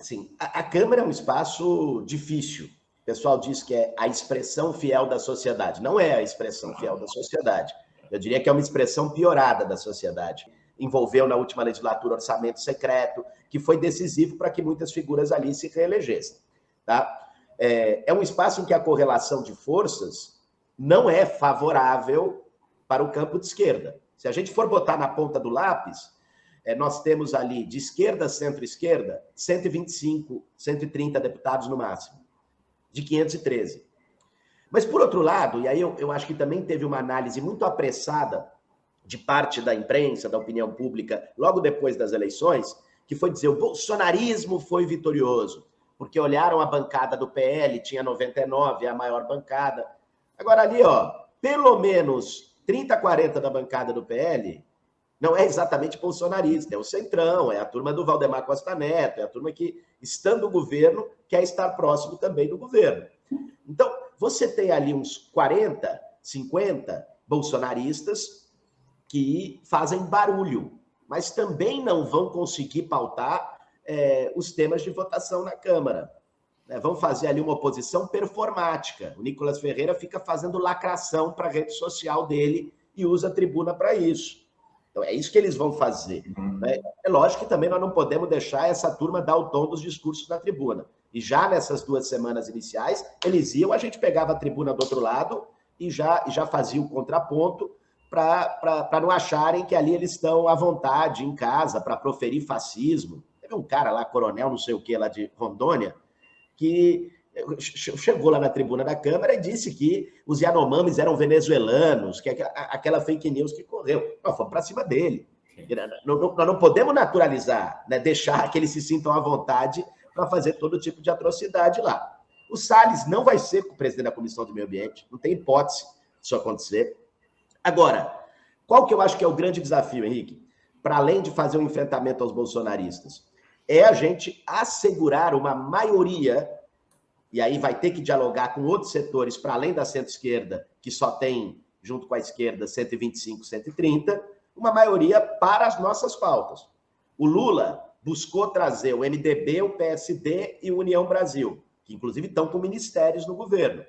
assim, a Câmara é um espaço difícil. O pessoal diz que é a expressão fiel da sociedade. Não é a expressão fiel da sociedade. Eu diria que é uma expressão piorada da sociedade. Envolveu na última legislatura orçamento secreto, que foi decisivo para que muitas figuras ali se reelegessem. Tá? É um espaço em que a correlação de forças não é favorável para o campo de esquerda. Se a gente for botar na ponta do lápis, nós temos ali de esquerda, centro-esquerda, 125, 130 deputados no máximo, de 513. Mas, por outro lado, e aí eu acho que também teve uma análise muito apressada de parte da imprensa, da opinião pública, logo depois das eleições, que foi dizer o bolsonarismo foi vitorioso, porque olharam a bancada do PL, tinha 99, é a maior bancada. Agora ali, ó, pelo menos 30, 40 da bancada do PL não é exatamente bolsonarista, é o Centrão, é a turma do Valdemar Costa Neto, é a turma que, estando no governo, quer estar próximo também do governo. Então, você tem ali uns 40, 50 bolsonaristas que fazem barulho, mas também não vão conseguir pautar os temas de votação na Câmara. Vão fazer ali uma oposição performática. O Nicolas Ferreira fica fazendo lacração para a rede social dele e usa a tribuna para isso. Então, é isso que eles vão fazer. Né? É lógico que também nós não podemos deixar essa turma dar o tom dos discursos na tribuna. E já nessas 2 semanas iniciais, eles iam, a gente pegava a tribuna do outro lado e já fazia o contraponto para não acharem que ali eles estão à vontade, em casa, para proferir fascismo. Teve um cara lá, coronel não sei o que, lá de Rondônia, que chegou lá na tribuna da Câmara e disse que os Yanomamis eram venezuelanos, que aquela fake news que correu. Nós fomos para cima dele. Nós não podemos naturalizar, né, deixar que eles se sintam à vontade para fazer todo tipo de atrocidade lá. O Salles não vai ser o presidente da Comissão do Meio Ambiente, não tem hipótese disso acontecer. Agora, qual que eu acho que é o grande desafio, Henrique? Para além de fazer um enfrentamento aos bolsonaristas, é a gente assegurar uma maioria, e aí vai ter que dialogar com outros setores, para além da centro-esquerda, que só tem, junto com a esquerda, 125, 130, uma maioria para as nossas pautas. O Lula buscou trazer o MDB, o PSD e o União Brasil, que inclusive estão com ministérios no governo.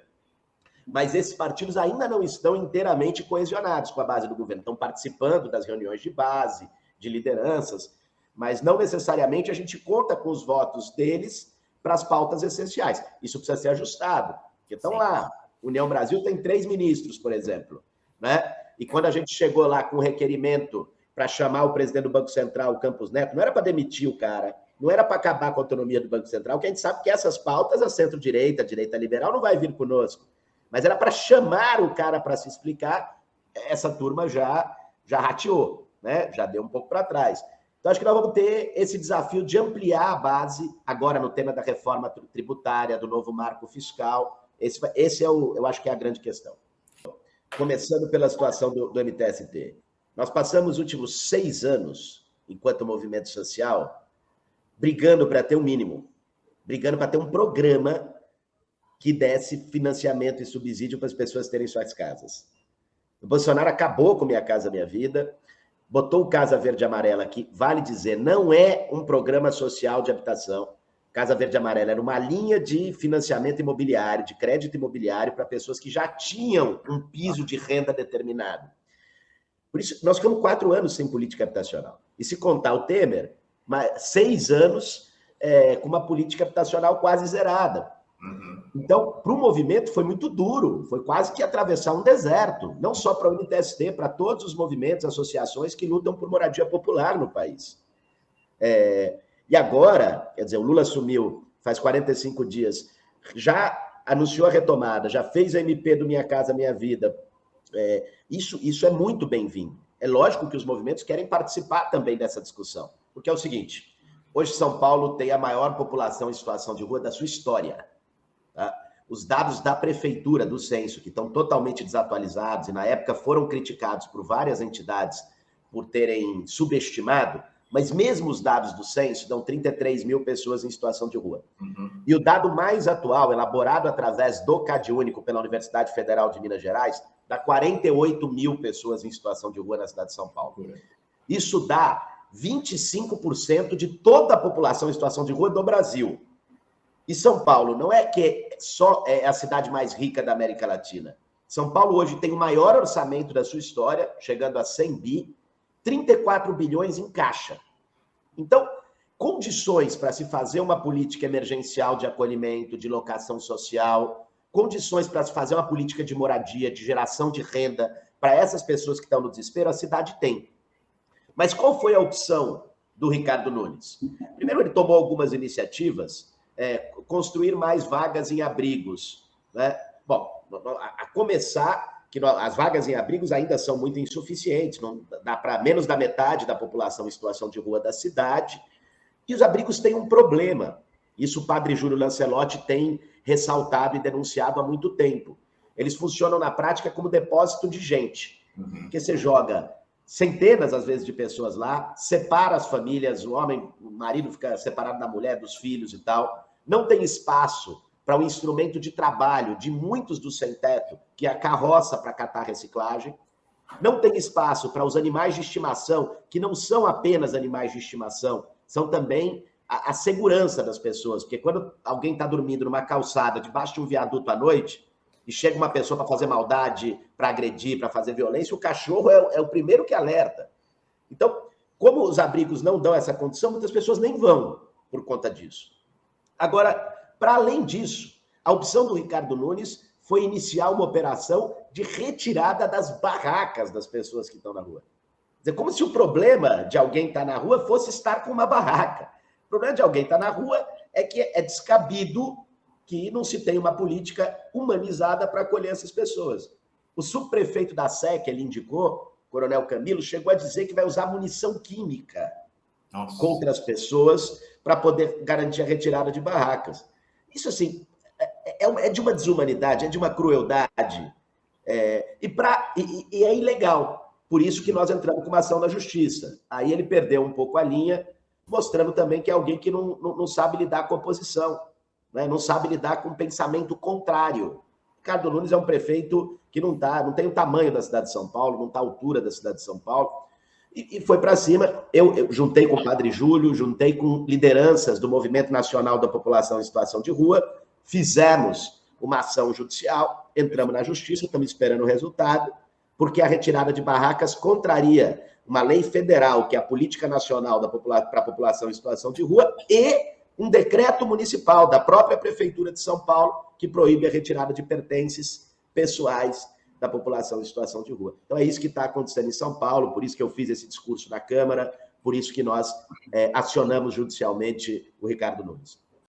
Mas esses partidos ainda não estão inteiramente coesionados com a base do governo, estão participando das reuniões de base, de lideranças, mas não necessariamente a gente conta com os votos deles para as pautas essenciais. Isso precisa ser ajustado, porque estão lá. União Brasil tem 3 ministros, por exemplo, né? E quando a gente chegou lá com o requerimento para chamar o presidente do Banco Central, o Campos Neto, não era para demitir o cara, não era para acabar com a autonomia do Banco Central, porque a gente sabe que essas pautas, a centro-direita, a direita liberal, não vai vir conosco. Mas era para chamar o cara para se explicar, essa turma já rateou, né? Já deu um pouco para trás. Então, acho que nós vamos ter esse desafio de ampliar a base, agora no tema da reforma tributária, do novo marco fiscal. Esse eu acho que é a grande questão. Começando pela situação do MTST. Nós passamos os últimos 6 anos, enquanto movimento social, brigando para ter um mínimo, brigando para ter um programa que desse financiamento e subsídio para as pessoas terem suas casas. O Bolsonaro acabou com Minha Casa Minha Vida, botou o Casa Verde e Amarela aqui, vale dizer, não é um programa social de habitação. Casa Verde e Amarela era uma linha de financiamento imobiliário, de crédito imobiliário para pessoas que já tinham um piso de renda determinado. Por isso, nós ficamos 4 anos sem política habitacional. E se contar o Temer, 6 anos com uma política habitacional quase zerada. Então, para o movimento foi muito duro, foi quase que atravessar um deserto, não só para o MTST, para todos os movimentos, associações que lutam por moradia popular no país. E agora, quer dizer, o Lula assumiu faz 45 dias, já anunciou a retomada, já fez a MP do Minha Casa Minha Vida. Isso é muito bem-vindo. É lógico que os movimentos querem participar também dessa discussão, porque é o seguinte, hoje São Paulo tem a maior população em situação de rua da sua história. Tá? Os dados da prefeitura, do censo, que estão totalmente desatualizados e na época foram criticados por várias entidades por terem subestimado, mas mesmo os dados do censo dão 33 mil pessoas em situação de rua. E o dado mais atual, elaborado através do CadÚnico pela Universidade Federal de Minas Gerais, dá 48 mil pessoas em situação de rua na cidade de São Paulo. Isso dá 25% de toda a população em situação de rua do Brasil. E São Paulo não é que só é a cidade mais rica da América Latina. São Paulo hoje tem o maior orçamento da sua história, chegando a 100 bi, 34 bilhões em caixa. Então, condições para se fazer uma política emergencial de acolhimento, de locação social, condições para se fazer uma política de moradia, de geração de renda para essas pessoas que estão no desespero, a cidade tem. Mas qual foi a opção do Ricardo Nunes? Primeiro, ele tomou algumas iniciativas, construir mais vagas em abrigos, né? Bom, a começar que as vagas em abrigos ainda são muito insuficientes, não dá para menos da metade da população em situação de rua da cidade, e os abrigos têm um problema. Isso o padre Júlio Lancelotti tem ressaltado e denunciado há muito tempo. Eles funcionam na prática como depósito de gente, porque você joga centenas, às vezes, de pessoas lá, separa as famílias, o homem, o marido fica separado da mulher, dos filhos e tal, não tem espaço para o instrumento de trabalho de muitos dos sem-teto, que é a carroça para catar reciclagem, não tem espaço para os animais de estimação, que não são apenas animais de estimação, são também a segurança das pessoas, porque quando alguém está dormindo numa calçada, debaixo de um viaduto à noite, e chega uma pessoa para fazer maldade, para agredir, para fazer violência, o cachorro é o primeiro que alerta. Então, como os abrigos não dão essa condição, muitas pessoas nem vão por conta disso. Agora, para além disso, a opção do Ricardo Nunes foi iniciar uma operação de retirada das barracas das pessoas que estão na rua. Quer dizer, como se o problema de alguém estar na rua fosse estar com uma barraca. O problema de alguém estar na rua é que é descabido que não se tem uma política humanizada para acolher essas pessoas. O subprefeito da Sé, que ele indicou, Coronel Camilo, chegou a dizer que vai usar munição química contra as pessoas para poder garantir a retirada de barracas. Isso, assim, é de uma desumanidade, é de uma crueldade, e é ilegal. Por isso que nós entramos com uma ação na justiça. Aí ele perdeu um pouco a linha, mostrando também que é alguém que não sabe lidar com a oposição, né? Não sabe lidar com o pensamento contrário. Ricardo Nunes é um prefeito que não tem o tamanho da cidade de São Paulo, não está à altura da cidade de São Paulo, e foi para cima. Eu juntei com o padre Júlio, juntei com lideranças do Movimento Nacional da População em Situação de Rua, fizemos uma ação judicial, entramos na justiça, estamos esperando o resultado, porque a retirada de barracas contraria uma lei federal, que é a Política Nacional para a População em Situação de Rua, e um decreto municipal da própria Prefeitura de São Paulo, que proíbe a retirada de pertences pessoais da população em situação de rua. Então é isso que está acontecendo em São Paulo, por isso que eu fiz esse discurso na Câmara, por isso que nós acionamos judicialmente o Ricardo Nunes.